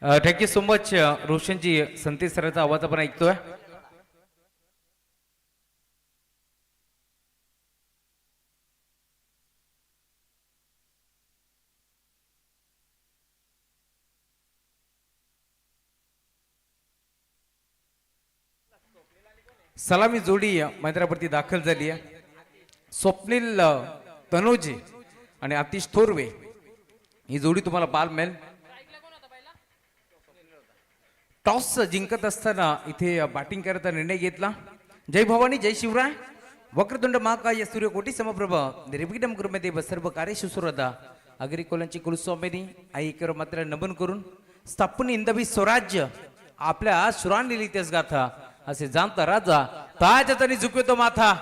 Thank you so much Roshanji. Santesh सरांचा आवाज आपण ऐकतोय. सलामी जोडी मैदानावरती दाखल झाली आहे. स्वप्नील तनोजे आणि आतिश थोरवे ही जोडी तुम्हाला पाहायला मिळेल. टॉस जिंकत असताना इथे बॅटिंग करायचा निर्णय घेतला. जय भवानी जय शिवराय. वक्रतुंड महाकाय सूर्यकोटी समप्रभ निर्विघ्नं कुर्मते सर्व कार्येषु सर्वदा. अग्रिकोलांची कुलस्वामिनी आई एकेवर मात्र नमन करून स्थापन इंदवी स्वराज्य आपल्या सुरांनी इतिहास गाथा असे जाणता राजा ताजतनी झुकवतो माथा.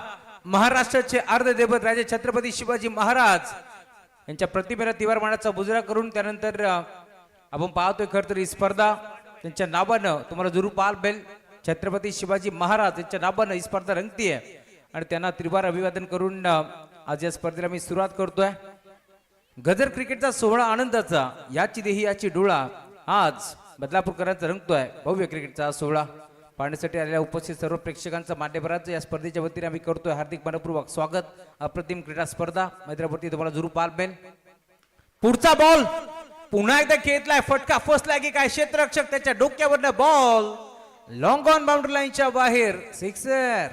महाराष्ट्राचे अर्ध देवत राजे छत्रपती शिवाजी महाराज यांच्या प्रतिमेला तिवार मानाचा बुजरा करून त्यानंतर आपण पाहतोय खर तर ही स्पर्धा त्यांच्या नावानं तुम्हाला जरूर पाहायला मिळेल. छत्रपती शिवाजी महाराज यांच्या नावानं ही स्पर्धा रंगतीये आणि त्यांना त्रिवार अभिवादन करून आज या स्पर्धेला मी सुरुवात करतोय. गजर क्रिकेटचा सोहळा आनंदाचा याची देही याची डोळा आज बदलापूरकरांचा रंगतोय. भव्य क्रिकेटचा सोहळा पाहण्यासाठी आलेल्या उपस्थित सर्व प्रेक्षकांचा मान्यवरांचं या स्पर्धेच्या वतीने आम्ही करतोय हार्दिक मनपूर्वक स्वागत. अप्रतिम क्रीडा स्पर्धा मैदानावरती तुम्हाला जरूर पाहायला मिळेल. पुढचा बॉल पुन्हा एकदा खेळलाय. फटका फसलाय की काय क्षेत्ररक्षक त्याच्या डोक्यावरनं बॉल लॉंग ऑन बाउंड्री लाईनच्या बाहेर सिक्सर.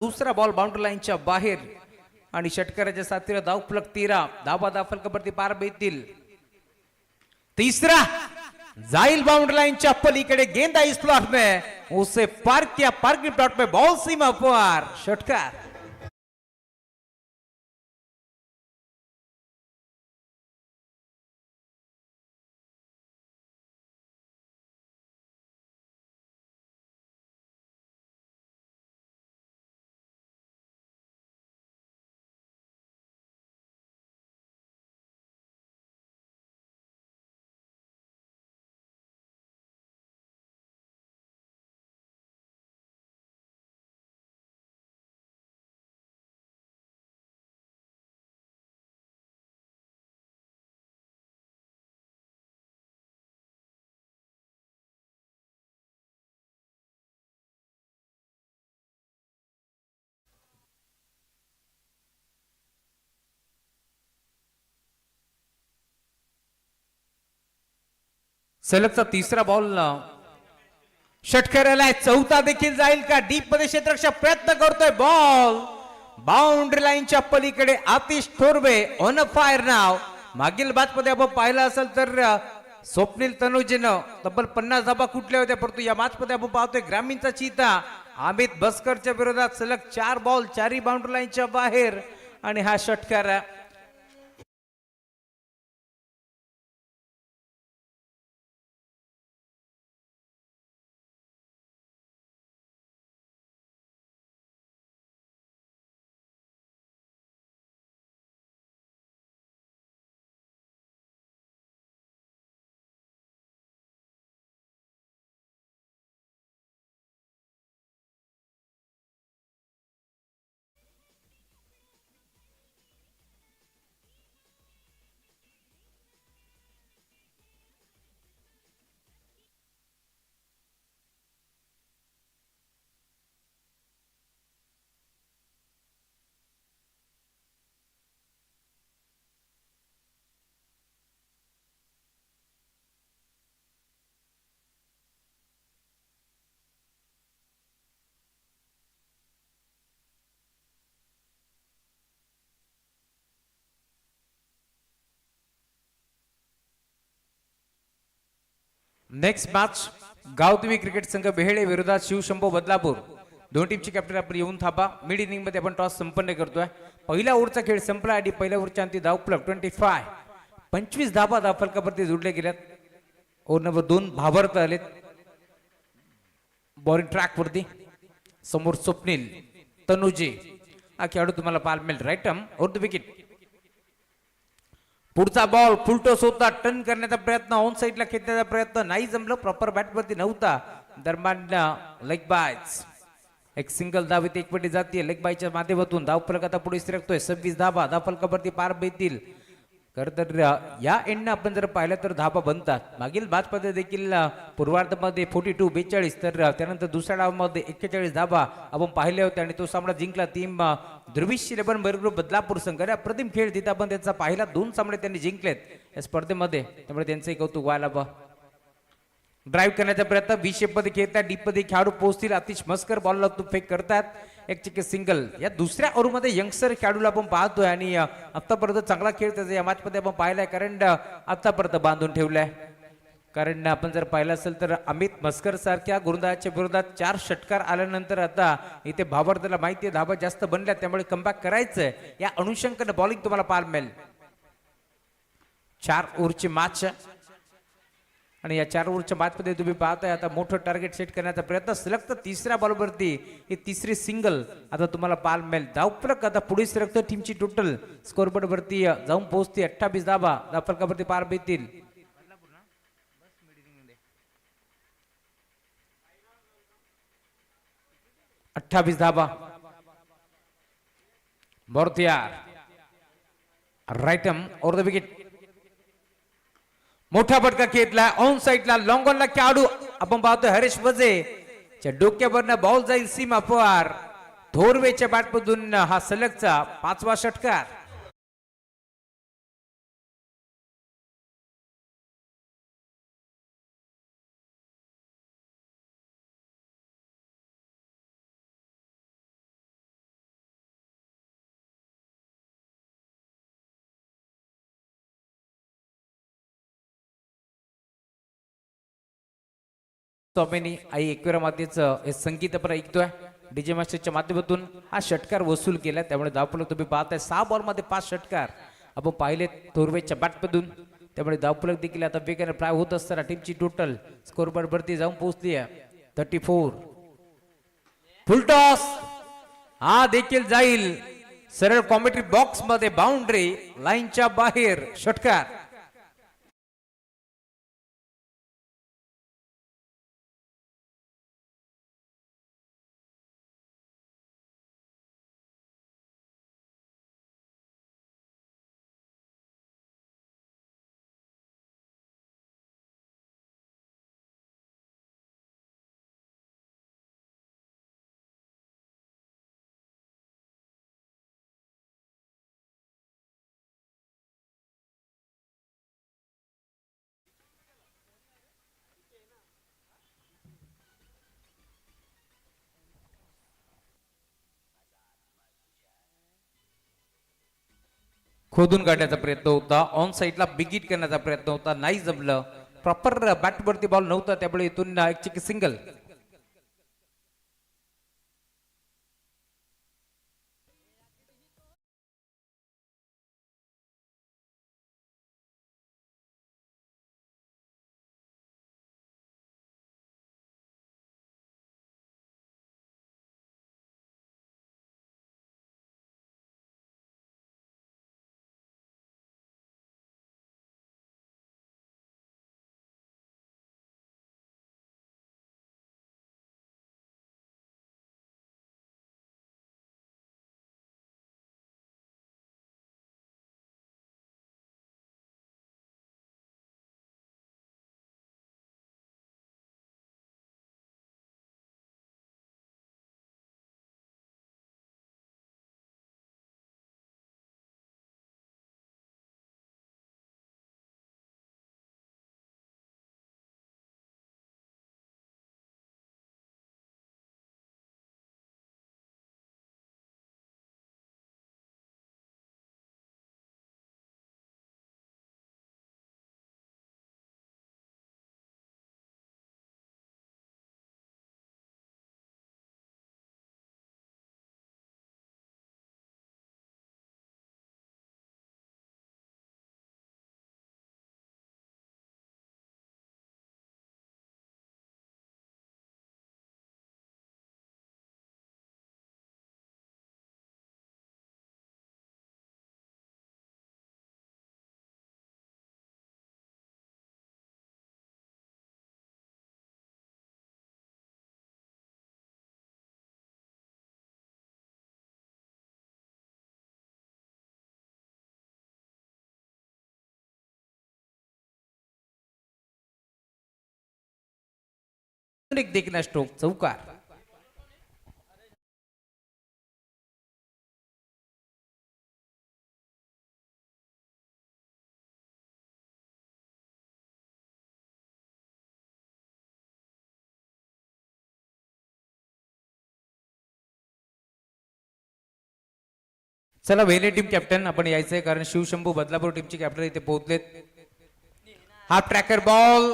दुसरा बॉल बाउंड्री लाईनच्या बाहेर आणि षटकाराच्या साथीला धाव फलक 13 धावा फलकावरती पार बेतील. तिसरा जाईल बाउंड्री लाईनच्या पलीकडे गेंद इस प्लॉट में उसे पार किया. पार्किंग प्लॉट में बॉल सीमा पार षटकार. सलगचा तिसरा बॉल षटकाराला. चौथा देखील जाईल का. डीप मध्ये क्षेत्ररक्षक प्रयत्न करतोय. बॉल बाउंड्री लाईनच्या पलीकडे Atish Thorve on a fire नाव. मागील बात मध्ये आपण पाहिलं असेल तर स्वप्नील तनुजेनं तब्बल 50 धाबा कुठल्या होत्या, परंतु या मॅच मध्ये आपण पाहतोय ग्रामीणचा चीता अमित बस्करच्या विरोधात सलग 4 बॉल 4ही बाउंड्री लाईनच्या बाहेर आणि हा षटकार. नेक्स्ट मॅच गावदेवी क्रिकेट संघ बेहेळे विरोधात शिवशंभो बदलापूर. दोन टीमचे कॅप्टन आपण येऊन थांबा. मिड इनिंग मध्ये आपण टॉस संपन्न करतोय. पहिल्या ओव्हरचा खेळ संपला आणि पहिल्या ओव्हरच्या अंती धाव प्लग 25 धाबा धावफलकावरती जोडले गेल्यात. ओव्हर नंबर 2 भाभरत आलेत बॉलिंग ट्रॅक वरती. समोर स्वप्नील तनुजे हा खेळाडू तुम्हाला पाहायला मिळेल. Right arm over the wicket. पुढचा बॉल फुलटॉस होता. टर्न करण्याचा प्रयत्न ऑन साईडला खेचण्याचा प्रयत्न नाही जमलं. प्रॉपर बॅट वरती नव्हता. दरम्यान लेग बायच एक सिंगल धाव इथे एकपटी जाते. लेग बायच्या माध्यमातून धाव फलक आता पुढे सरकतोय. 26 धाबा धावफलकावरती पार बेतील. खर तर या एंडनं आपण जर पाहिलं तर धाबा बनतात. मागील मॅचमध्ये देखील पूर्वार्धामध्ये 42 तर त्यानंतर दुसऱ्या डावामध्ये 41 धाबा आपण पाहिले होते आणि तो सामना जिंकला. टीम ध्रुवीश 11 बर्ग्रुप बदलापूर संघ. अप्रतिम खेळ तिथे आपण त्यांचा पाहिला. 2 सामने त्यांनी जिंकलेत या स्पर्धेमध्ये. त्यामुळे त्यांचंही कौतुक व्हायला हवं. ड्राईव्ह करण्याचा प्रयत्न 20 मध्ये खेळतात. डीप मध्ये खेळाडू पोहोचतील. अतिश मस्कर बॉलला तू फेक करतात. एक चिके सिंगल. या दुसऱ्या ओव्हरमध्ये यंगस्टर खेळाडूला आपण पाहतोय आणि आतापर्यंत चांगला खेळ त्याचा या मॅच मध्ये आपण पाहिलाय. कारण आतापर्यंत बांधून ठेवलाय. कारण आपण जर पाहिलं असेल तर अमित मस्कर सारख्या गुरुदाच्या विरोधात 4 षटकार आल्यानंतर आता इथे भावार्थाला माहिती आहे धाबा जास्त बनल्या. त्यामुळे कमबॅक करायचंय. या अनुषंगाने बॉलिंग तुम्हाला पाहायला मिळेल. 4 ओव्हरची मॅच आणि या 4 ओव्हरच्या मॅचमध्ये तुम्ही पाहताय आता मोठं टार्गेट सेट करण्याचा प्रयत्न. सलग तिसऱ्या बॉलवरती ही तिसरी सिंगल आता तुम्हाला पाहायला मिळेल. धावफलक आता पुढे सरकतं. टीमची टोटल स्कोरबोर्ड वरती जाऊन पोहोचते 28 धाबा धावफलकावरती पार बेतील. 28 धाबा. बोर्थियार right arm over the wicket. मोठा फटका घेतला ऑन साईडला. लॉंग ऑनला खेळाडू आपण पाहतोय हरेश वजे च्या डोक्यावरनं बॉल जाईल सीमा पार. थोरवेच्या बॅटमधून हा सलगचा 5वा षटकार. स्वामीनी आई एकविरा मातेचं हे संगीत आपण ऐकतोय. डीजे मास्टरच्या माध्यमातून हा षटकार वसूल केला. त्यामुळे धावफलक तुम्ही पाहताय 6 बॉल मध्ये 5 षटकार आपण पाहिले थोरवेच्या बॅटमधून. त्यामुळे धावफलक देखील आता वेगाने प्राय होत असताना टीमची टोटल स्कोरबोर्ड वरती जाऊन पोहोचली आहे 34. फुलटॉस हा देखील जाईल सरळ कॉमेंट्री बॉक्स मध्ये. बाउंड्री लाईनच्या बाहेर षटकार. खोदून काढण्याचा प्रयत्न होता. ऑन साईडला बिगिट करण्याचा प्रयत्न होता. नाही जमलं. प्रॉपर बॅटवरती बॉल नव्हता. त्यामुळे इथून एक चिकी सिंगल. एक देखील स्ट्रोक चौकार. चला वेले टीम कॅप्टन आपण यायचंय कारण शिवशंभू बदलापूर टीमचे कॅप्टन इथे पोहोचलेत. हा ट्रॅकर बॉल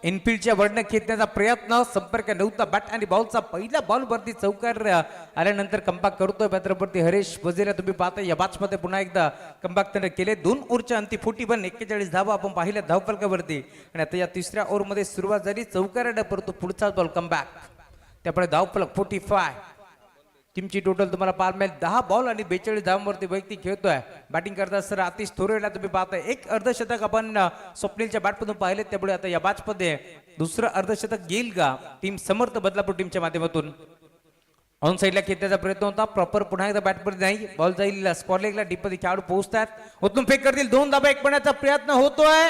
इनफिल्डच्या वरनं खेचण्याचा प्रयत्न, संपर्क नव्हता. बॅट आणि बॉलचा पहिल्या बॉल वरती चौकार आल्यानंतर कंबॅक करतोय छत्रपती हरेश वजीरा. तुम्ही पाहता या मॅच मध्ये पुन्हा एकदा कंबॅक त्याने केले. 2 ओव्हरच्या अंती 41 धावा आपण पाहिल्या धावफलकावरती आणि आता या तिसऱ्या ओव्हर मध्ये सुरुवात झाली चौकाराने, परंतु पुढचा बॉल कंबॅक. त्यामुळे धावफलक 45. टीमची टोटल तुम्हाला पाहायला मिळेल 10 बॉल आणि 42 धावांवरती वैयक्तिक खेळतोय. बॅटिंग करता सर आतिश थोरेला तुम्ही पाहताय एक अर्धशतक आपण स्वप्नीलच्या बॅटमधून पाहिले. त्यामुळे आता या मॅच मध्ये दुसरं अर्धशतक येईल का टीम समर्थ बदलापूर टीमच्या माध्यमातून. ऑन साईडला खेळण्याचा प्रयत्न होता प्रॉपर, पुन्हा एकदा बॅटमध्ये नाही. बॉल जाईल स्कॉरलेगला, डीप मध्ये खेळाडू पोहोचतात, ओतून फेक करतील. 2 धाबा एकपण्याचा प्रयत्न होतोय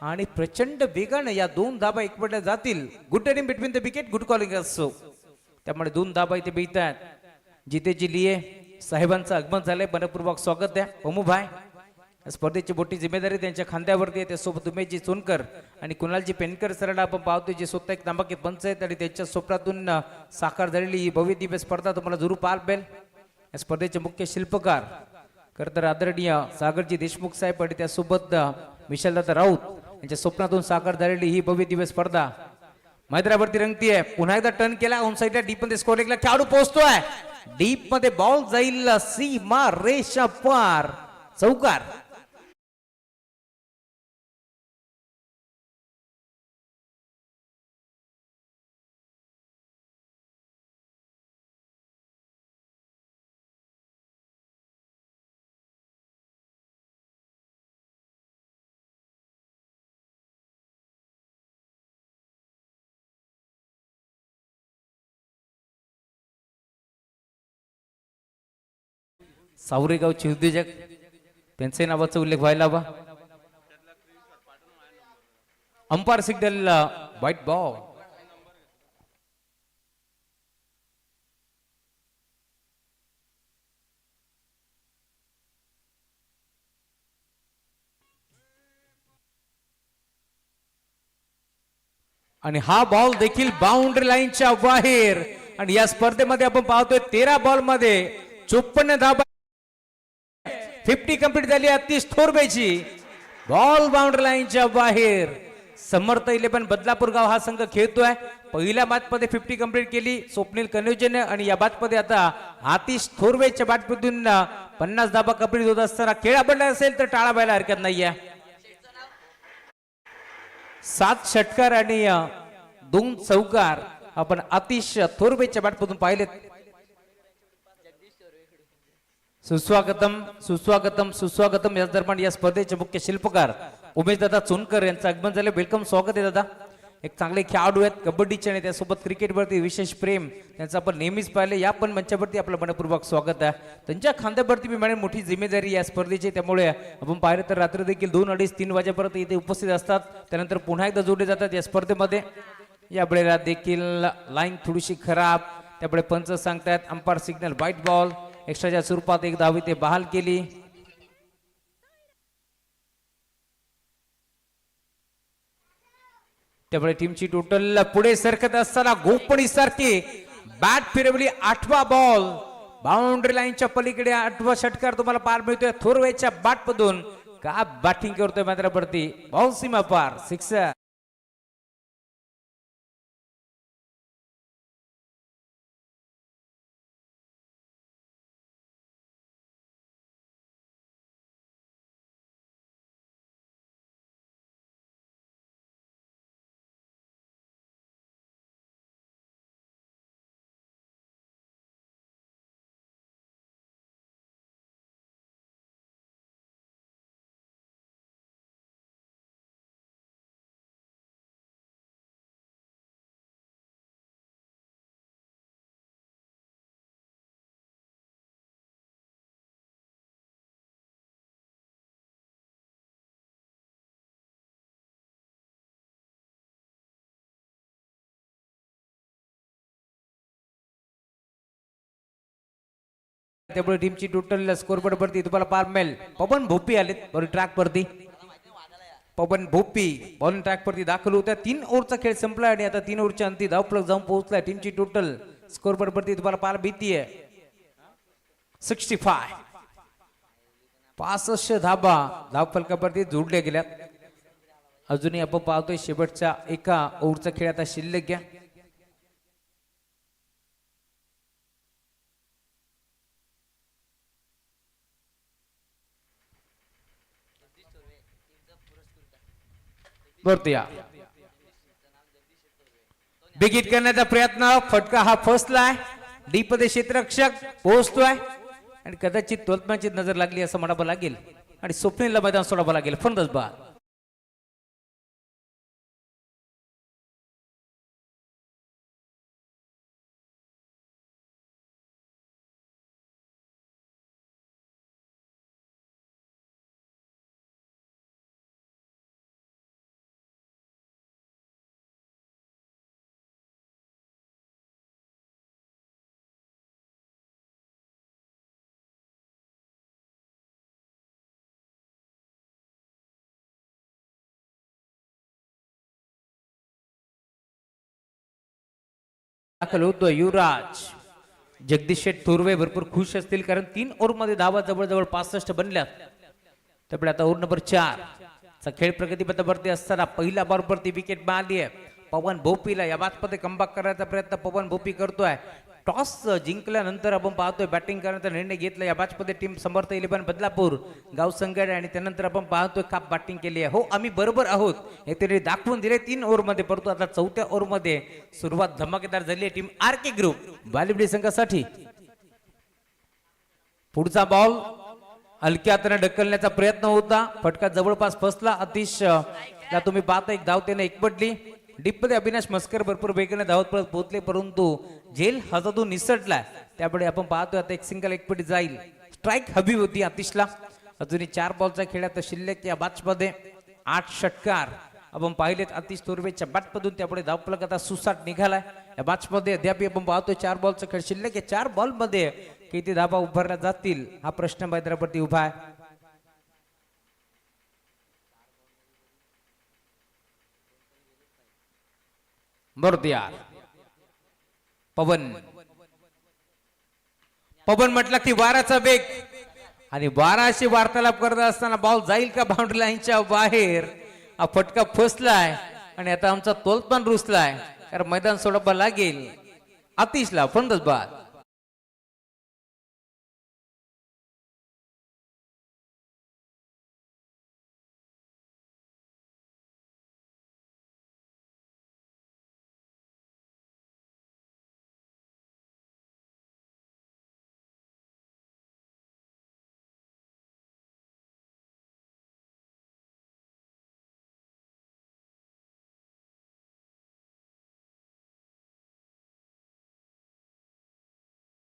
आणि प्रचंड वेगानं या 2 धाबा एकपडल्या जातील. Good running between the wicket, good calling असो. त्यामुळे 2 धाबा इथे मिळतात. जितेजी लिये साहेबांचं आगमन झालंय, मनपूर्वक स्वागत द्या. ओमूभाई स्पर्धेची मोठी जिम्मेदारी त्यांच्या खांद्यावरती आहे. त्यासोबत उमेशजी सोनकर आणि कुणालजी पेनकर सरांना आपण पाहतो जे स्वतः एक नामांकित पंच आहेत आणि त्यांच्या स्वप्नातून साकार झालेली ही भव्य दिव्य स्पर्धा तुम्हाला जरूर पाहायला मिळेल. या स्पर्धेचे मुख्य शिल्पकार खरं तर आदरणीय सागरजी देशमुख साहेब आणि त्यासोबत विशालदादा राऊत यांच्या स्वप्नातून साकार झालेली ही भव्य दिव्य स्पर्धा मैदानावरती रंगतीये. पुन्हा एकदा टर्न केला ऑन साईडला, डीप मध्ये स्कोरिंगला खेळाडू पोहोचतोय. डीप मध्ये बॉल जाईल सीमा रेषा पार, चौकार. सावरेगावचे उद्योजक त्यांचे नावाचा उल्लेख व्हायला हवा. Umpire signal white ball. आणि हा बॉल देखील बाउंड्री लाईनच्या बाहेर. आणि या स्पर्धेमध्ये आपण पाहतोय 13 बॉल मध्ये 54 धावा, 50 कंप्लीट झाली. आतिश थोरबेची बॉल बाउंड्री लाईनच्या बाहेर. समर्थ 11 बदलापूर गाव हा संघ खेळतोय. पहिल्या मॅच मध्ये 50 कंप्लीट केली स्वप्नील कन्योजन आणि या मॅच मध्ये आता आतिश थोरवेच्या बॅटमधून 50 धाबा कंप्लीट होत असताना खेळ आवडला असेल तर टाळा व्हायला हरकत नाहीये. 7 षटकार आणि 2 चौकार आपण आतिश थोरवेच्या बॅटमधून पाहिलेत. सुस्वागतम सुस्वागतम सुस्वागतम. या दरम्यान या स्पर्धेचे मुख्य शिल्पकार उमेश दादा चोनकर यांचं आगमन झाले. वेलकम, स्वागत आहे दादा. एक चांगले खेळाडू आहेत कबड्डीचे आणि त्यासोबत क्रिकेटवरती विशेष प्रेम त्यांचं आपण नेहमीच पाहिले. या पण मंचावरती आपलं मनपूर्वक स्वागत आहे. त्यांच्या खांद्यावरती मी म्हणेन मोठी जिम्मेदारी या स्पर्धेची. त्यामुळे आपण पाहिलं तर रात्री देखील 2, 2:30, 3 वाजेपर्यंत इथे उपस्थित असतात. त्यानंतर पुन्हा एकदा जोडले जातात या स्पर्धेमध्ये. या वेळेला देखील लाईन थोडीशी खराब, त्यामुळे पंच सांगतायत अंपायर सिग्नल व्हाईट बॉल. एक्स्ट्राच्या स्वरूपात एक धाव ते बहाल केली. त्यामुळे टीमची टोटल पुढे सरकत असताना गोपणी सारखी बॅट फिरवली. 8वा बॉल बाउंड्री लाईनच्या पलीकडे 8वा षटकार तुम्हाला पार मिळतोय थोरवेच्या बॅटमधून. का बॅटिंग करतोय मैदानावरती, बॉल सीमा पार, 6. त्यामुळे टीमची टोटल स्कोर बोर्ड वरती तुम्हाला पार मिळेल. पवन भोपी आलेत बॉलिंग ट्रॅक वरती. पवन भोपी बॉलिंग ट्रॅक वरती दाखल होत्या. 3 ओव्हरचा खेळ संपला आणि आता 3 ओव्हरच्या अंती धावफलक जाऊन पोहोचलाय. टीमची टोटल स्कोर बोर्ड वरती तुम्हाला पार भीतीये 65. 65 धाबा धावफलकावरती जोडल्या गेल्या. अजूनही आपण पाहतोय शेवटच्या एका ओव्हरचा खेळ आता शिल्लक घ्या. बिगिट करण्याचा प्रयत्न. फटका हा फसलाय. डीप मध्ये क्षेत्ररक्षक पोहोचतोय आणि कदाचित तोलमाची नजर लागली असं म्हणावं लागेल आणि स्वप्नीलला मैदान सोडावं लागेल. फंदच बाद. दाखल होतोय युवराज. जगदीश शेठ थोरवे भरपूर खुश असतील कारण 3 ओव्हर मध्ये धावा जवळजवळ 65 बनल्यात. त्यामुळे आता ओव्हर नंबर 4 चा खेळ प्रगतीपथावरती असताना पहिल्या बॉलवरती विकेट मिळाली आहे. पवन भोपीला या बाजमध्ये कमबॅक करायचा प्रयत्न पवन भोपी करतोय. टॉस जिंकल्यानंतर आपण पाहतोय बॅटिंग करण्याचा निर्णय घेतला. या बाजमध्ये टीम समर्थ 11 बदलापूर गाव संघाने आणि त्यानंतर आपण पाहतोय काप बॅटिंग केली आहे. हो आम्ही बरोबर आहोत हे तरी दाखवून दिले 3 ओव्हर मध्ये. परंतु आता 4थ्या ओव्हर मध्ये सुरुवात धमाकेदार झाली आहे टीम आर के ग्रुप बालिवडी संघासाठी. पुढचा बॉल हलक्यातने ढकलण्याचा प्रयत्न होता. फटका जवळपास फसला. अतिश ला तुम्ही पाहता एक धाव त्याने एकपटली. डीप मध्ये अविनाश मस्कर भरपूर वेगाने धावत परत पोहोचले परंतु झेल हातातून निसटला. त्यामुळे आपण पाहतोय आता एक सिंगल एकपटी जाईल. स्ट्राईक हवी होती अतिशला. अजूनही 4 बॉलचा खेळ आता शिल्लक. या बॅचमध्ये 8 षटकार आपण पाहिलेत अतिश तोरवेच्या बॅटमधून. त्यामुळे धावफलक आता सुसाट निघालाय. या बॅचमध्ये अद्याप आपण पाहतोय 4 बॉलचा खेळ शिल्लक. या 4 बॉल मध्ये किती धाबा उभारल्या जातील हा प्रश्न मैदानावरती उभा आहे. पवन पवन म्हटलं की वाराचा वेग आणि 12शी वार्तालाप करत असताना बॉल जाईल का बाउंड्री लाईनच्या बाहेर. हा फटका फसलाय आणि आता आमचा तोल पण रुसलाय कारण मैदान सोडावं लागेल अतिशला. फंदच बाद.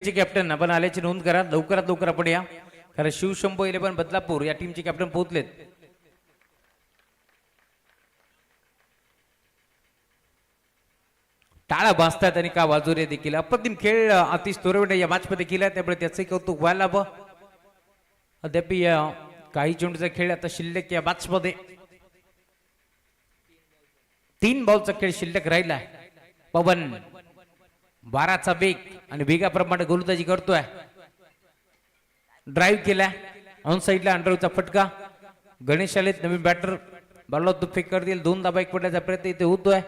कॅप्टन आपण आल्याची नोंद करा. लवकरात लवकर आपण या कारण शिवशंभो 11 बदलापूर या टीमचे कॅप्टन पोहोचलेत. टाळा भासतात आणि का वाजोरे देखील. अप्रतिम खेळ अतिश तोरवडे या मॅच मध्ये केला त्यामुळे त्याचे कौतुक व्हायला हवं. अद्याप काही चेंडूचा खेळ आता शिल्लक. या मॅच मध्ये 3 बॉलचा खेळ शिल्लक राहिला. पवन 12चा वेग आणि वेगाप्रमाणे गोलंदाजी करतोय. ड्राईव्ह केला ऑन साइडला. अंडरचा फटका. गणेश आलेत नवीन बॅटर. बॉलला तो फेक करतील. 2 धाबा एकपट्याचा प्रयत्न इथे होतोय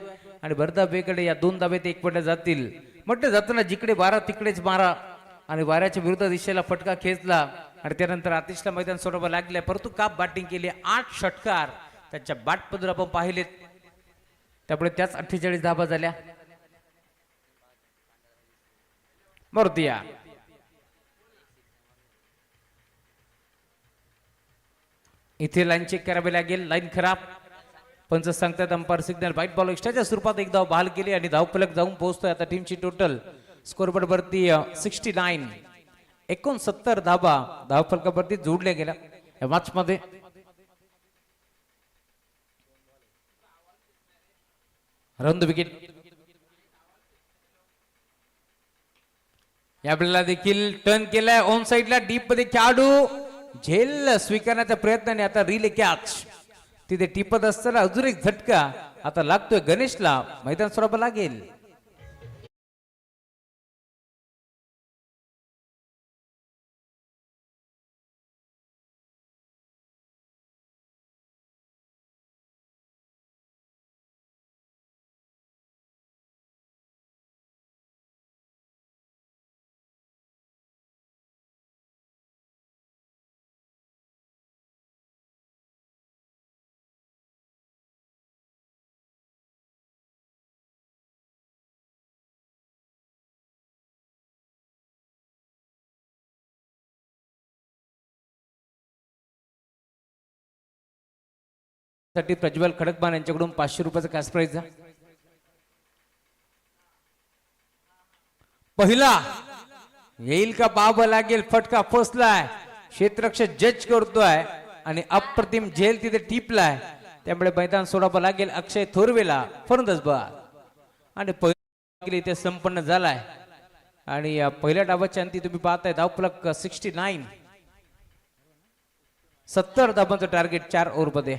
आणि भरदा बेकडे या 2 धाब्यात एकपट्या जातील. म्हटलं जाताना जिकडे वारा तिकडेच मारा आणि वाऱ्याच्या विरुद्ध दिशेला फटका खेचला आणि त्यानंतर आतिशला मैदान सोडावं लागलं. परंतु काप बॅटिंग केली. 8 षटकार त्याच्या बॅटमधून आपण पाहिलेत. त्यामुळे त्याच 48 धाबा झाल्या. मोरदिया इथे लाईन चेक करावी लागेल. लाईन खराब. पंच सांगतात अंपायर सिग्नल. व्हाईट बॉल एक्स्ट्राच्या स्वरूपात एक धाव बहाल केली आणि धावफलक जाऊन पोहोचतोय. आता टीमची टोटल स्कोरबोर्ड वरती 69 69 धाबा धावफलकावरती जोडल्या गेल्या या मॅच मध्ये. Run wicket. यावेळेला देखील टर्न केलाय ऑन साइडला डीप मध्ये खेळाडू झेल स्वीकारण्याचा प्रयत्नाने आता रिले कॅच तिथे टिपत असताना अजून एक झटका आता लागतोय गणेशला मैदान सोडावं लागेल. साठी प्रज्वल खडकबान यांच्याकडून 500 रुपयाचा कॅश प्राइज. पहिला येईल का बाब लागेल फटका फसलाय क्षेत्ररक्षक जज करतोय आणि अप्रतिम झेल तिथे टिपलाय त्यामुळे मैदान सोडावं लागेल अक्षय थोरवेला फलंदाज बाद. आणि पहिला इथे संपन्न झालाय आणि या पहिल्या डावाच्या अंती तुम्ही पाहताय धावफलक 69 70 धावांचं टार्गेट 4 ओव्हर मध्ये.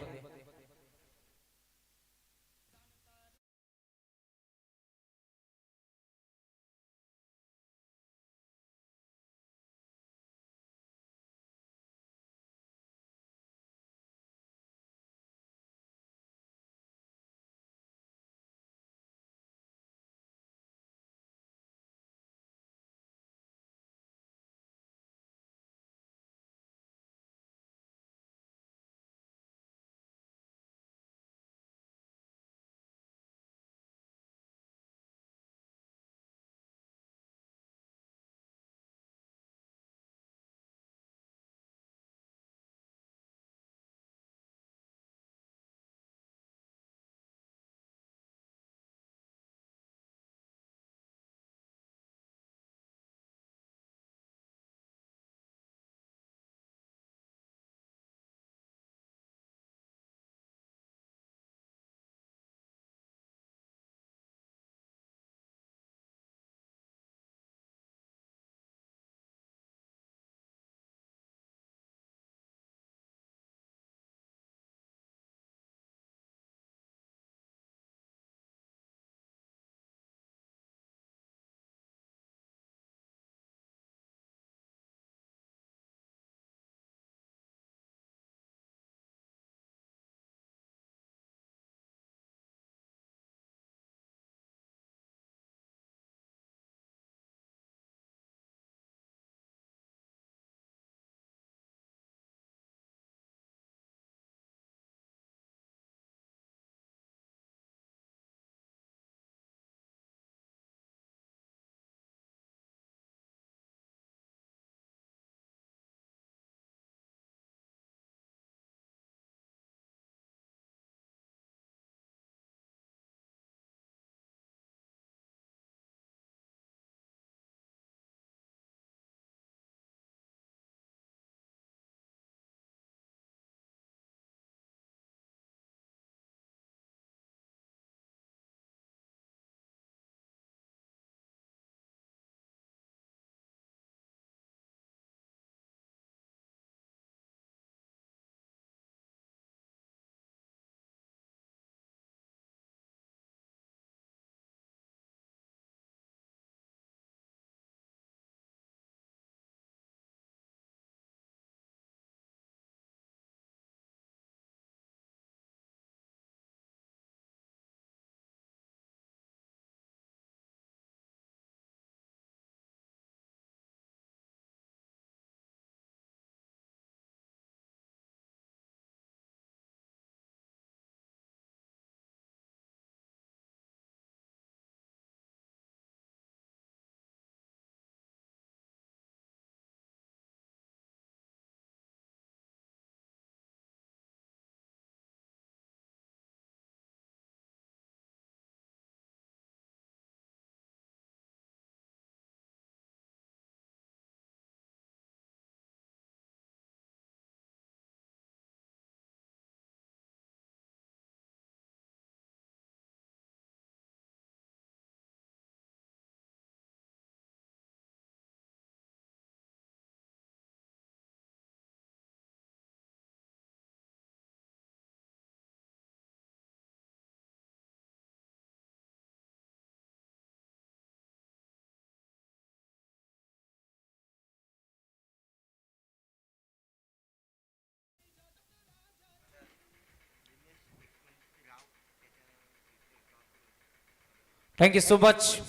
Thank you so much.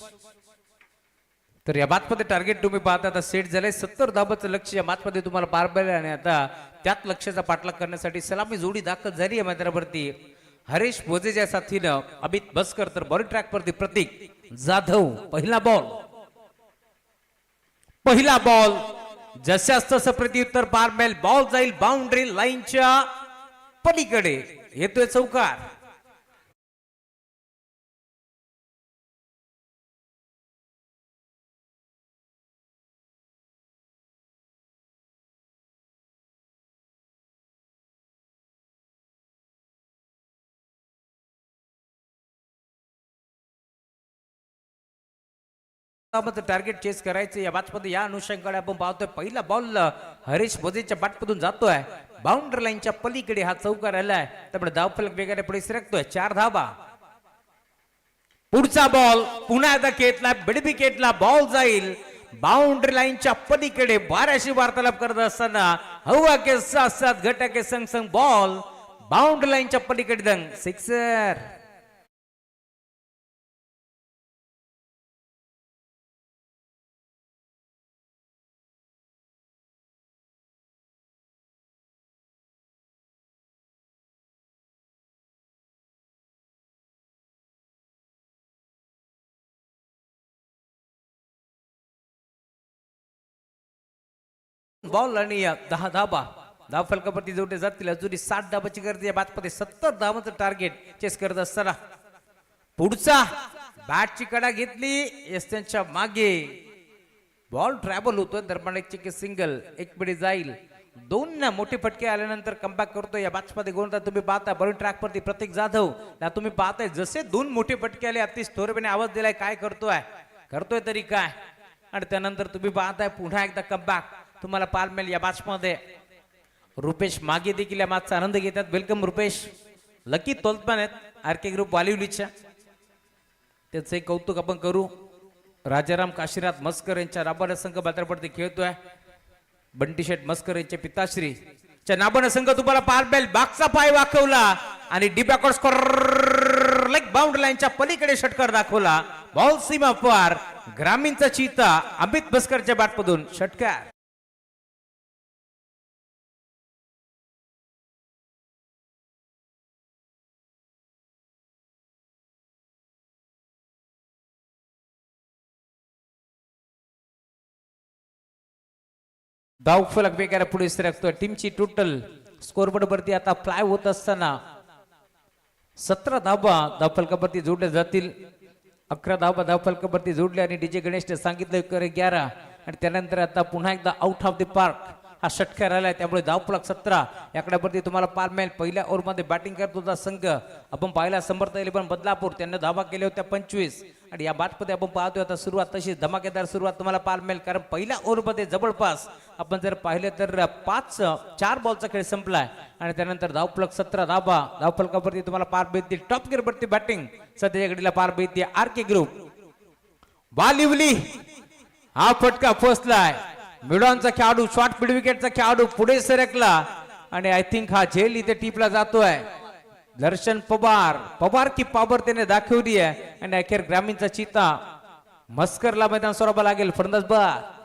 तर या बातमध्ये टार्गेट तुम्ही पाहता आता सेट झालंय 70 धाबाचं लक्ष या बातमध्ये तुम्हाला पार पडलं आणि आता त्यात लक्ष्याचा पाठलाग करण्यासाठी सलामी जोडी दाखल झाली आहे मैदानावरती. हरीश भोजेच्या साथीनं अमित बसकर तर बॉलिंग ट्रॅक वरती प्रतीक जाधव. पहिला बॉल जशास तसं प्रत्युत्तर पार मिळेल. बॉल जाईल बाउंड्री लाईनच्या पलीकडे. येतोय चौकार. टार्गेट चेस करायचं या बाजमध्ये या अनुषंगाने आपण पाहतोय. पहिला बॉल हरीश भोजेच्या बॅटमधून जातोय बाउंड्री लाईनच्या पलीकडे. हा चौकार आलाय त्यामुळे धावफलक वेगाने पुढे सरकतोय. 4 धाबा. पुढचा बॉल पुन्हा एकदा खेळला बिडबी खेळला. बॉल जाईल बाउंड्री लाईनच्या पलीकडे. 12शी वार्तालाप करत असताना हवा के साथ साथ घटा के संग संग बॉल बाउंड्री लाईनच्या पलीकडे दंग. सिक्सर. बॉल आणि 10 धाबा. धाव फलकावरती जोडले जातील. अजूनही 60 धाबाची गरज या बातमध्ये. 70 धावांचं टार्गेट चेस करत असताना पुढचा बॅटची कडा घेतली. त्यांच्या मागे बॉल ट्रॅव्हल होतोय. दरम्यान एक सिंगल. एक पिढी जाईल. 2 मोठे फटके आल्यानंतर कमबॅक करतोय या बॅट्समध्ये. गोलंदाज तुम्ही पाहता बॉलिंग ट्रॅक वरती प्रतीक जाधव. तुम्ही पाहताय जसे 2 मोठे फटके आले अति थोरपणे आवाज दिलाय. काय करतोय तरी काय. आणि त्यानंतर तुम्ही पाहताय पुन्हा एकदा कमबॅक तुम्हाला पाल मिळेल या मॅचमध्ये. रुपेश मागे देखील या मॅचचा आनंद घेतात. वेलकम रुपेश. लकी तोलपण आहेत आरके ग्रुप वालिवलीच्या. त्याचं एक कौतुक आपण करू. राजाराम काशीनाथ मस्कर यांच्या नाबाने संघ बाजारपडती खेळतोय. बंटी शेठ मस्कर यांचे पिताश्री च्या नाबाने संघ तुम्हाला पाल मिळेल. बागचा पाय वाकवला आणि D backward score leg boundary लाईनच्या पलीकडे षटकार दाखवला. बॉल सीमा पार. ग्रामीणचा चीता अमित बसकरच्या बॅटमधून षटकार. धावफलक वेगाने पुढे सरकतोय. टीमची टोटल स्कोरबोर्ड वरती आता फ्लाय होत असताना 17 धाबा धावफलकावरती जोडल्या जातील. 11 धाबा धावफलकावरती जोडले आणि डीजे गणेशने सांगितलं 11 आणि त्यानंतर आता पुन्हा एकदा आउट ऑफ द पार्क हा षटकार आलाय. त्यामुळे धावफलक 17 याकड्यावरती तुम्हाला पार मिळेल. पहिल्या ओव्हरमध्ये बॅटिंग करत होता संघ आपण पाहिला समर्थ इलेव्हन बदलापूर. त्यांना धाबा केल्या होत्या 25 आणि या बातमध्ये आपण पाहतोय आता सुरुवात तशी धमाकेदार सुरुवात तुम्हाला पार मिळेल. कारण पहिल्या ओव्हरमध्ये जवळपास आपण जर पाहिलं तर 4 बॉलचा खेळ संपलाय आणि त्यानंतर धावफलक 17 धाबा धावफलकावरती तुम्हाला पार मिळतील. टॉप गिअर वरती बॅटिंग सध्याच्या घडीला पार मिळते आरके ग्रुप वालिवली. हा फटका फसलाय. मिडॉनचा खेळाडू शॉर्ट मिड विकेटचा खेळाडू पुढे सरकला आणि आय थिंक हा झेल इथे टीपला जातोय. दर्शन पवार की पावर त्याने दाखवली आहे आणि अखेर ग्रामीणचा चीता मस्करला मैदान सोडावं लागेल. फलंदाज बाद.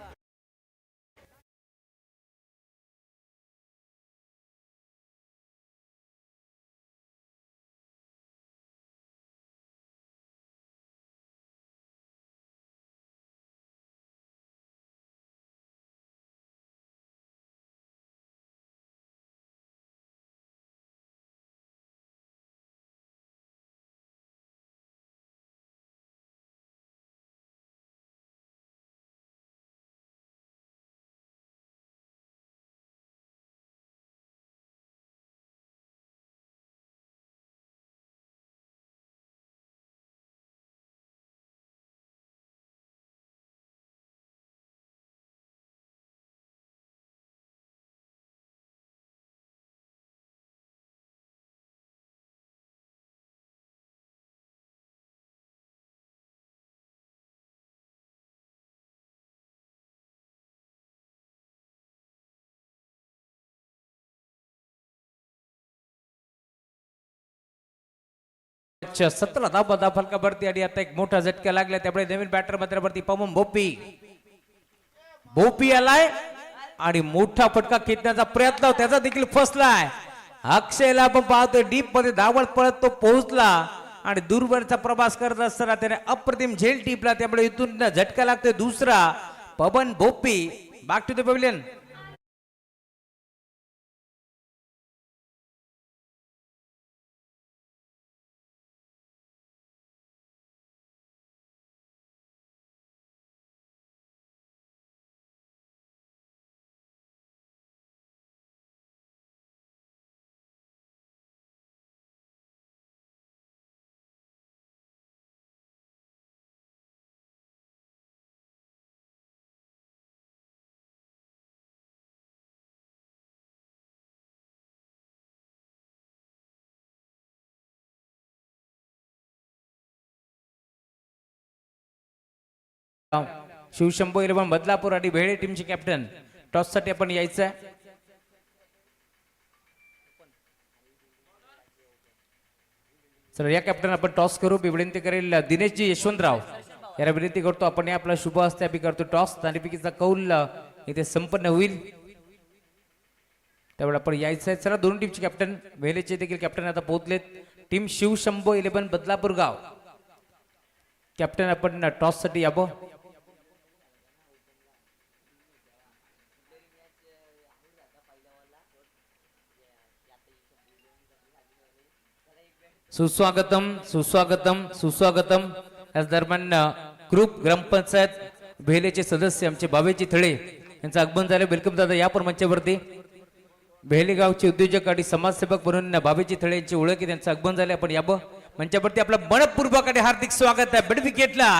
17 धावा फलकावरती आणि आता एक मोठा झटका लागला त्यामुळे नवीन बॅटर मात्रावरती पवन भोपी आलाय आणि मोठा फटका खेचण्याचा प्रयत्न त्याचा देखील फसलाय. अक्षयला आपण पाहतोय डीप मध्ये धावत पळत तो पोहोचला आणि दूरवरचा प्रवास करत असताना त्याने अप्रतिम झेल टिपला त्यामुळे इथून झटका लागतोय दुसरा. Pawan Bhopi back to the pavilion. Shivshambho 11 Badlapur आणि भेळे टीमचे कॅप्टन टॉस साठी आपण यायचं. सर या कॅप्टन आपण टॉस करू. मी विनंती करेल दिनेशजी यशवंतराव याला विनंती करतो आपण आपला शुभ हस्ते आम्ही करतो टॉस. नाणेफेकीचा कौल इथे संपन्न होईल त्यावेळी आपण यायचं आहे. चला दोन टीमचे कॅप्टन भेलेचे देखील कॅप्टन आता पोहोचलेत. टीम शिवशंभो 11 बदलापूर गाव कॅप्टन आपण टॉस साठी यावं. सुस्वागतम सुस्वागतम सुस्वागतम. याच दरम्यान ग्रुप ग्रामपंचायत भेलेचे सदस्य आमचे बाबेजी थळे यांचं आगमन झालं. वेलकम दादा या पण मंचावरती. भेले गावचे उद्योजक आणि समाजसेवक म्हणून बाबेजी थळे यांची ओळख आहे त्यांचं आगमन झाले आपण यावं मंचावरती. आपला मनपूर्वक आणि हार्दिक स्वागत आहे. बेड विकेटला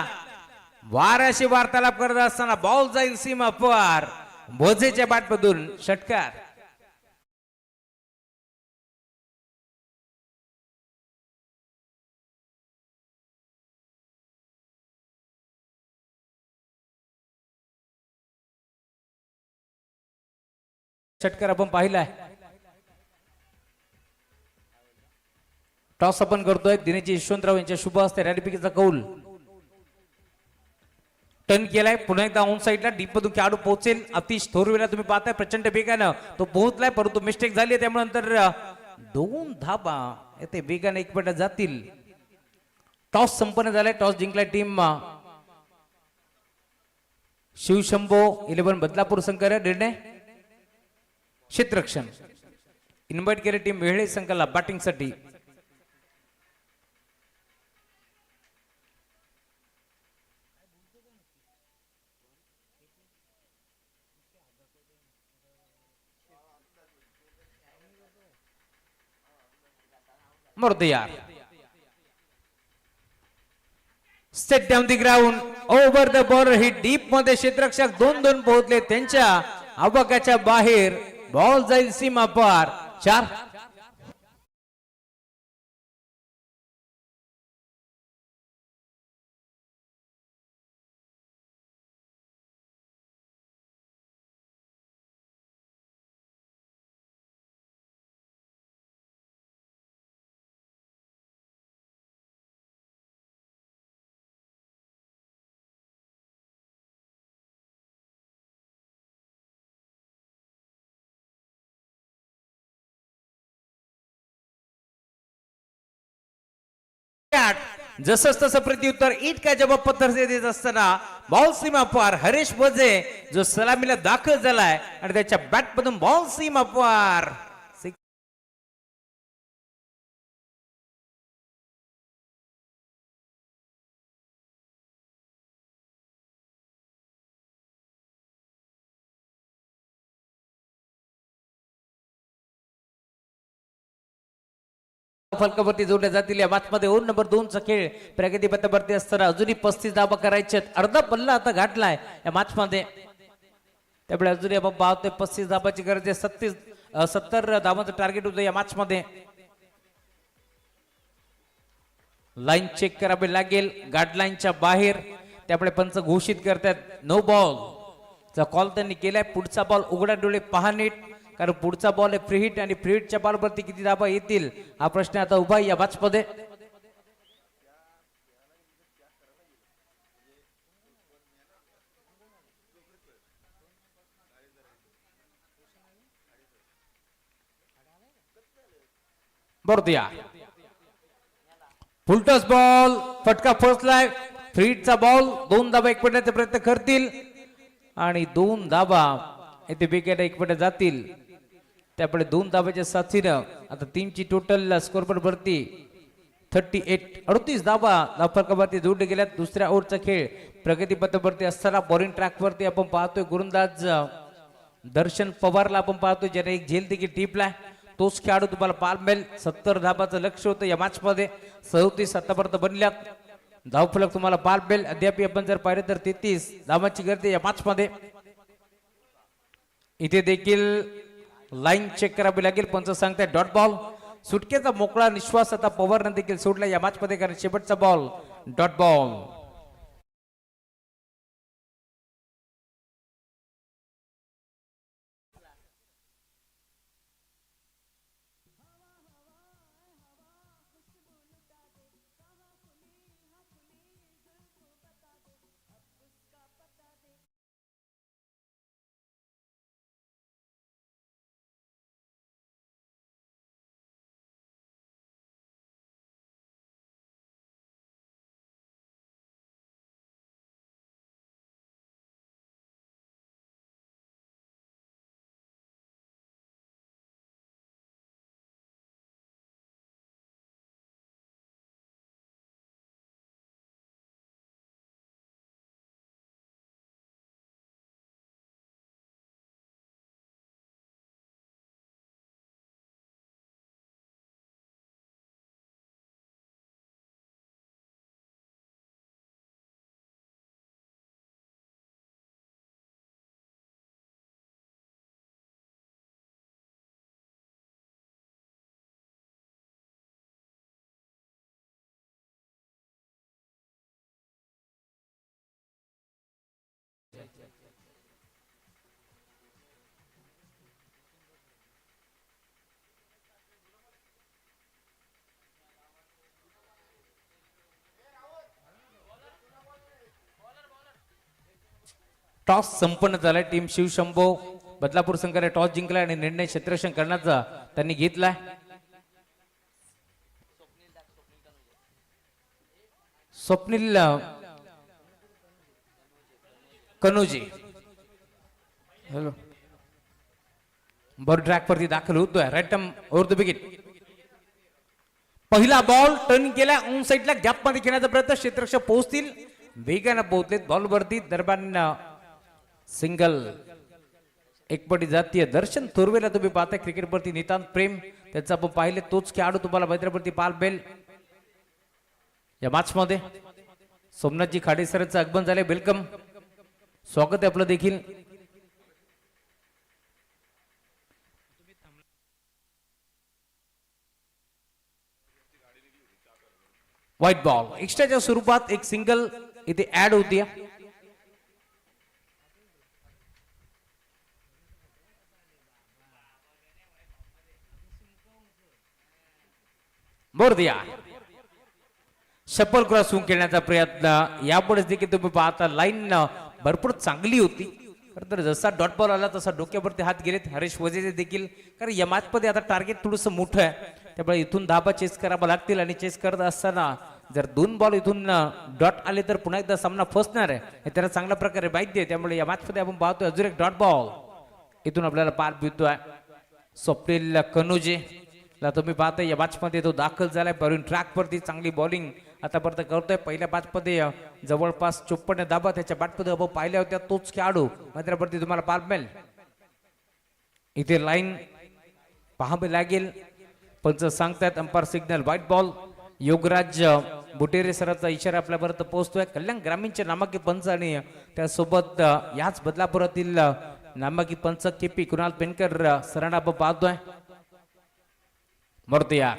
वाराशी वार्तालाप करत असताना बॉल जाईल सीमा पार. भोजेच्या बॅटमधून षटकार. षटकार आपण पाहिलाय. टॉस आपण करतोय. दिनेश यशवंतराव यांच्या शुभ हस्ते रॅडपिकीचा कौल टर्न केलाय. पुन्हा एकदा ऑन साईडला डीप मधून खेळाडू पोहोचेल. अतिश थोरवेला तुम्ही पाहताय प्रचंड वेगानं तो पोहोचलाय परंतु मिस्टेक झाली त्यामुळे नंतर 2 धाबा येथे वेगाने एक पट जातील. टॉस संपन्न झालाय. टॉस जिंकलाय टीम शिवशंभो 11 बदलापूर संघ. निर्णय क्षेत्ररक्षण. इन्व्हाइट केले टीम वेळे संघाला बॅटिंग साठी. मरते यार. Set down the ground over the border. He deep मध्ये क्षेत्ररक्षक 2-2 पोहोचले त्यांच्या आवाक्याच्या बाहेर. बॉल जाईल सीमा पार. 4. जसंच तसं प्रत्युत्तर इतका जबाब पत्थर देत असताना बॉल सीमा पार. हरेश भोजे जो सलामीला दाखल झालाय आणि त्याच्या बॅट मधून बॉल सीमा पार. फलकावरती जोडल्या जातील. या मॅच मध्ये 2 नंबर 2 चा खेळ प्रगती पथावरती असताना अजूनही 35 धावा करायचे. अर्धा पल्ला आता गाठलाय या मॅच मध्ये त्यामुळे अजूनही आपण पाहतोय 35 धावाची गरज आहे. 70 धावांचं टार्गेट होतं या मॅच मध्ये. लाईन चेक करावी लागेल गाईडलाईनच्या बाहेर त्यामुळे पंच घोषित करतात नो बॉल चा कॉल त्यांनी केलाय. पुढचा बॉल उघडा डोळे पहा नीट कारण पुढचा बॉल आहे फ्री हिट आणि फ्री हिटच्या बॉलवरती किती धावा येतील हा प्रश्न आता उभा या मॅच मध्ये. बरोबर फुलटॉस बॉल फटका फसलाय फ्रीटचा बॉल 2 धाबा एकवटण्याचा प्रयत्न करतील आणि 2 धाबा येथे विकेट एकवटल्या जातील त्यापुढे 2 धाबाच्या साथीनं आता टीमची टोटल स्कोर वरती 38 धाबा धावफलकावरती जोडले गेल्यात दुसऱ्या ओव्हरचा खेळ प्रगतीपथावरती असताना बॉलिंग ट्रॅक वरती आपण पाहतोय गोलंदाज दर्शन पवारला आपण पाहतोय ज्याने एक झेल देखील टिपलाय तोच खेळाडू तुम्हाला पाहायला मिळेल 70 धाबाचं लक्ष होतं या मॅच मध्ये 37 आतापर्यंत बनल्यात धावफलक तुम्हाला पाहायला मिळेल अद्याप आपण जर पाहिलं तर 33 धावांची गर्दी या मॅच मध्ये इथे देखील लाईन चेक करावी लागेल पंच सांगताय डॉट बॉल सुटकेचा मोकळा निश्वास आता पवारने देखील सोडला या मॅच मध्ये कारण शेवटचा बॉल डॉट बॉल टॉस संपन्न झालाय टीम शिवशंभो बदलापूर संघाने टॉस जिंकला आणि निर्णय क्षेत्ररक्षण करण्याचा त्यांनी घेतलाय Swapnil Kanoji hello ball track वरती दाखल होतोय right term over the wicket पहिला बॉल टर्न केला ऑन साइडला गॅप मध्ये खेळण्याचा प्रयत्न क्षेत्ररक्षक पोहोचतील वेगाने पोहोचलेत बॉल वरती दरम्यान सिंगल एकपटी जातीय दर्शन थोरवेला तुम्ही पाहताय क्रिकेट वरती नितांत प्रेम त्याचा आपण पाहिले तोच खेळाडू तुम्हाला मैदानावरती पाहायला मिळेल या मॅच मध्ये सोमनाथजी खाडे सरांचं आगमन झाले वेलकम स्वागत आहे आपलं देखील व्हाईट बॉल एक्स्ट्राच्या स्वरूपात एक सिंगल इथे ऍड होती बोर्दिया शपल क्रॉस होऊन खेळण्याचा प्रयत्न यापुढेच देखील तुम्ही पाहता लाईन भरपूर चांगली होती खरं तर जसा डॉट बॉल आला तसा डोक्यावरती हात गेलेत हरीश वजेचे देखील कारण या मॅच मध्ये आता टार्गेट थोडंसं मोठं आहे त्यामुळे इथून धाबा चेस करावा लागतील आणि चेस करत असताना जर 2 बॉल इथून डॉट आले तर पुन्हा एकदा सामना फसणार आहे हे त्याला चांगल्या प्रकारे माहिती आहे त्यामुळे या मॅच मध्ये आपण पाहतोय अजून एक डॉट बॉल इथून आपल्याला पार पितोय स्वप्नील कनोजे ला तुम्ही पाहताय या मॅच मध्ये तो दाखल झालाय बॉलिंग ट्रॅक वरती चांगली बॉलिंग आतापर्यंत करतोय पहिल्या मॅच मध्ये जवळपास 54 धाबा त्याच्या बॅट मध्ये आपण पाहिल्या होत्या तोच खेळाडू मैदानावरती तुम्हाला पार मिळेल इथे लाईन पाहावी लागेल पंच सांगतायत umpire signal white ball Yograj Butere सरांचा इशारा आपल्यापर्यंत पोहोचतोय कल्याण ग्रामीणचे नामांकित पंच आणि त्यासोबत याच बदलापुरातील नामांकित पंच केपी कुणाल पेनकर सरांना आपण पाहतोय मूर्तिया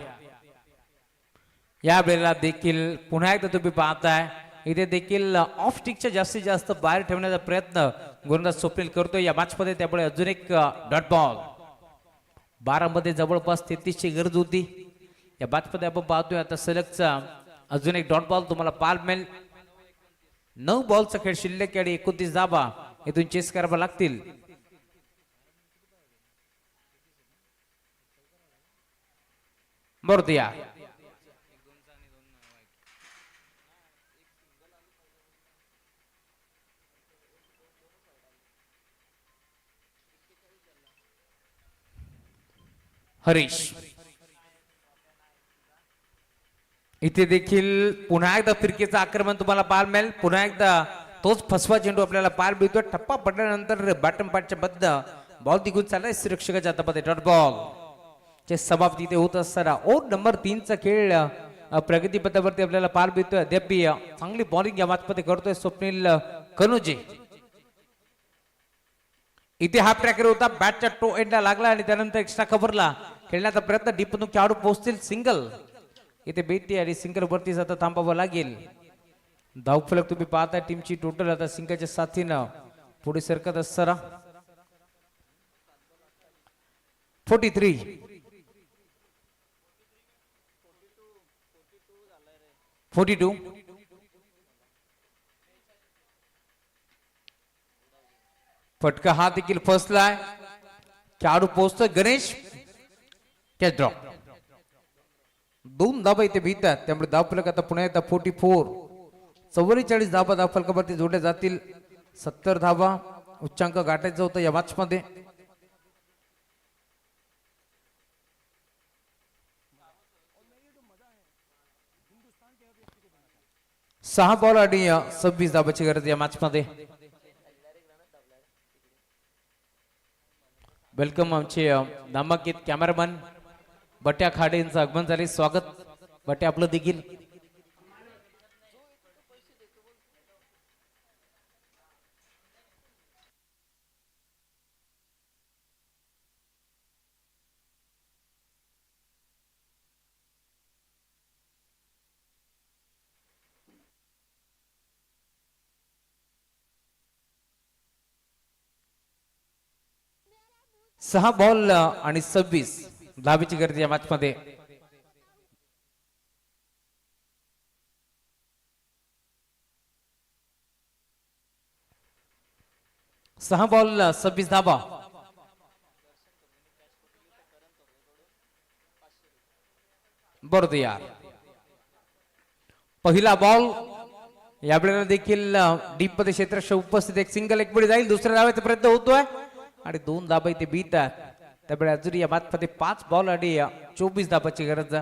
या वेळेला देखील पुन्हा एकदा तुम्ही पाहताय इथे देखील ऑफ स्टिकच्या जास्तीत जास्त बाहेर ठेवण्याचा प्रयत्न गोलंदाज स्वप्नील करतोय या मॅच मध्ये त्यामुळे अजून एक डॉट बॉल 12 मध्ये जवळपास 33 ची गरज होती या मॅच मध्ये आपण पाहतोय आता सलगचा अजून एक डॉट बॉल तुम्हाला पाहायला मिळेल 9 बॉलचा खेळ शिल्लक आणि 29 धाबा इथून चेस करावा लागतील मोरदिया हरीश इथे देखील पुन्हा एकदा फिरकीचं आक्रमण तुम्हाला पाहायला मिळेल. पुन्हा एकदा तोच फसवा चेंडू आपल्याला पाहायला मिळतोय. टप्पा पडल्यानंतर बॅटम पाठच्या बद्द बॉल दिगून चाललाय सुरक्षकाच्या हातामध्ये डॉट बॉल चे समाप्ती इथे होत असताना ओव्हर नंबर 3 चा खेळ प्रगती पथावरती आपल्याला पाहायला मिळतोय. अद्याप चांगली बॉलिंग या मॅचमध्ये करतोय स्वप्नील कनुजे. इथे हा ट्रॅकर होता बॅटच्या टो एंडला लागला आणि त्यानंतर एक्स्ट्रा कव्हरला खेळण्याचा प्रयत्न डीपमधून खेळाडू पोहोचतील. सिंगल इथे बेटी आणि सिंगल वरती जाता थांबावं लागेल. धावफलक तुम्ही पाहता टीमची टोटल आता सिंगलच्या साथीनं पुढे सरकत असताना 43 42 फटका हा देखील फसलाय. खेळाडू पोहोचतोय गणेश कॅच ड्रॉप. 2 धाबा इथे भीतात त्यामुळे धावफलक आता पुन्हा एकदा 44 44 धाबा धावफलकावरती जोडल्या जातील. 70 धाबा उच्चांक गाठायचं होतं या मॅच मध्ये. सहा बॉल आणि 26 धाबाची गरज या मॅच मध्ये. वेलकम आमचे नामांकित कॅमेरामन बट्या खाडे यांचं आगमन झाले. स्वागत बट्या आपलं देखील. सहा बॉल आणि 26 धाबीची गरज या मॅच मध्ये. सहा बॉल 26 धाबा. बरोबर यार. पहिला बॉल यावेळेला देखील डीप मध्ये क्षेत्ररक्षक उपस्थित. एक सिंगल एक पुढे जाईल. दुसऱ्या धावाचा प्रयत्न होतोय आणि 2 धाबा इथे बीतात. त्यामुळे अजून या मॅच मध्ये 5 बॉल आणि 24 धाबाची गरज.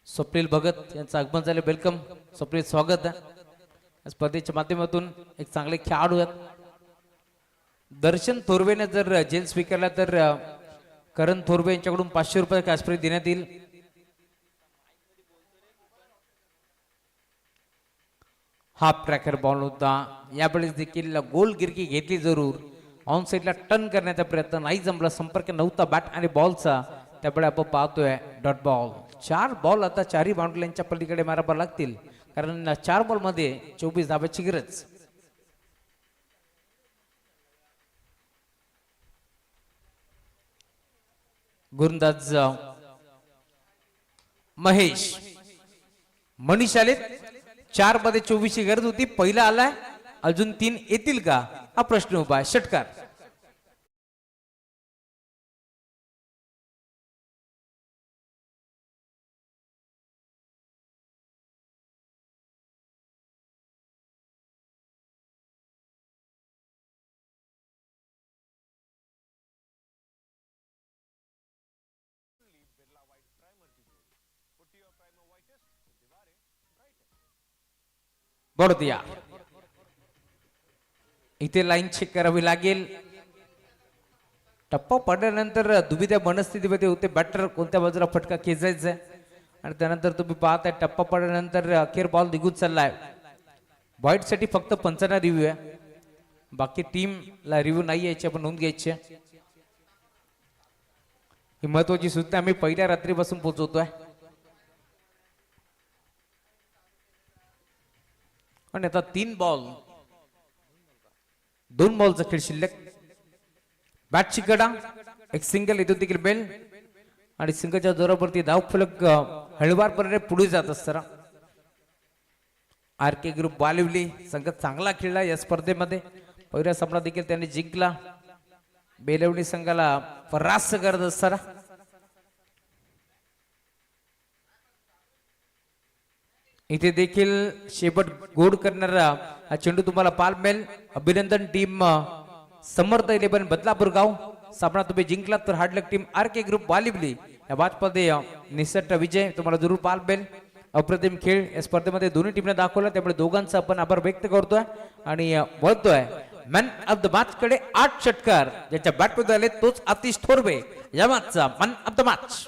स्वप्नील भगत यांचं आगमन झाले. वेलकम स्वप्नील, स्वागत. स्पर्धेच्या माध्यमातून एक चांगले खेळाडू आहेत. दर्शन थोरवेने जर जेल स्वीकारला तर करण थोरवे यांच्याकडून 500 रुपये कॅश प्राइज देण्यात येईल. हाफ ट्रॅकर बॉल होता. यावेळेस देखील गोल गिरकी घेतली जरूर. ऑन साईडला टर्न करण्याचा प्रयत्न नाही जमला. संपर्क नव्हता बॅट आणि बॉलचा. त्यामुळे आपण पाहतोय डॉट बॉल. 4 बॉल आता 4ही बाउंड्रीच्या पलीकडे मारावा लागतील कारण 4 बॉल मध्ये 24 धाब्याची गरज. गोलंदाज महेश मनीष आले. 4 मध्ये 24 ची गरज होती. पहिला आलाय, अजून 3 येतील का हा प्रश्न उभा आहे. षटकार. बरोदिया इथे लाईन चेक करावी लागेल. टप्पा पडल्यानंतर दुविधा मनस्थितीमध्ये होते बॅटर कोणत्या बाजूला फटका खेचायचा आणि त्यानंतर तुम्ही पाहताय टप्पा पडल्यानंतर अखेर बॉल निघून चाललाय. व्हाईट साठी फक्त 55 रिव्ह्यू आहे. बाकी टीमला रिव्ह्यू नाही यायची, आपण नोंद घ्यायची. ही महत्वाची सूचना आम्ही पहिल्या रात्रीपासून पोहोचवतोय. आणि आता 3 बॉल 2 बॉलचा खेळ शिल्लक. बॅटची कडा, एक सिंगल इथून देखील बेल आणि सिंगलच्या जोरावरती धाव फलक हळवारपणे पुढे जात असताना आर के ग्रुप बालिवली संघ चांगला खेळला या स्पर्धेमध्ये. पहिला सामना देखील त्यांनी जिंकला. बेलवणी संघाला परास्त करत असताना इथे देखील शेपट गोड करणारा हा चेंडू तुम्हाला पाल मिळेल. अभिनंदन टीम समर्थ 11 बदलापूर गाव. सामना तुम्ही जिंकलात तर हार्डलक टीम आर के ग्रुप वालिबली या बाजमध्ये निसट विजय तुम्हाला जरूर पाल मिळेल. अप्रतिम खेळ या स्पर्धेमध्ये दोन्ही टीमने दाखवला, त्यामुळे दोघांचा आपण आभार व्यक्त करतोय आणि बोलतोय मॅन ऑफ द मॅच कडे 8 षटकार ज्याच्या बॅटमध्ये आले तोच आतिश थोरवे या मॅचचा मॅन ऑफ द मॅच.